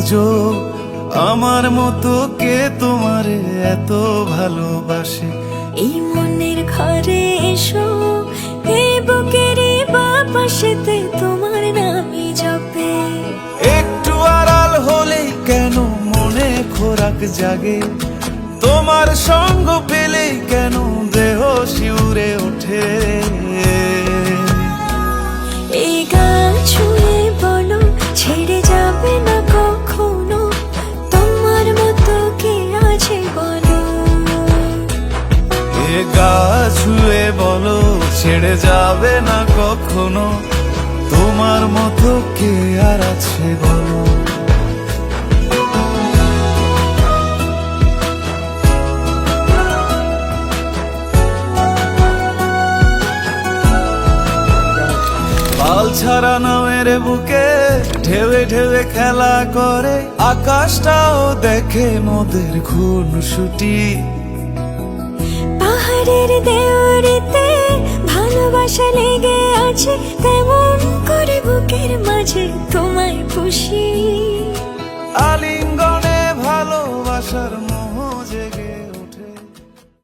খোঁজো আমার মতো কে তোমারে এত ভালোবাসে। এই মনের ঘরে এসো, এই বুকেরই বাপাশেতে তোমার নামই জপে। একটু আড়াল হলেই কেন মনে খোরাক জাগে, তোমার সঙ্গ পেলেই কেন দেহ শিউরে ওঠে। এই গান ছুঁয়ে বলো ছেড়ে যাবে না কখনো, তোমার মতো কে আছে বলো। এ গা ছুঁয়ে বলো ছেড়ে যাবে না কখনো, তোমার মতো কে আর আছে বলো। পাল ছাড়া নামের বুকে ঢেউে ঢেউে খেলা করে, আকাশটাও দেখে মোদের খুনসুটি। পাহাড়ের দেওয়ারিতে ভালোবাসা লেগে আছে, তেমন করে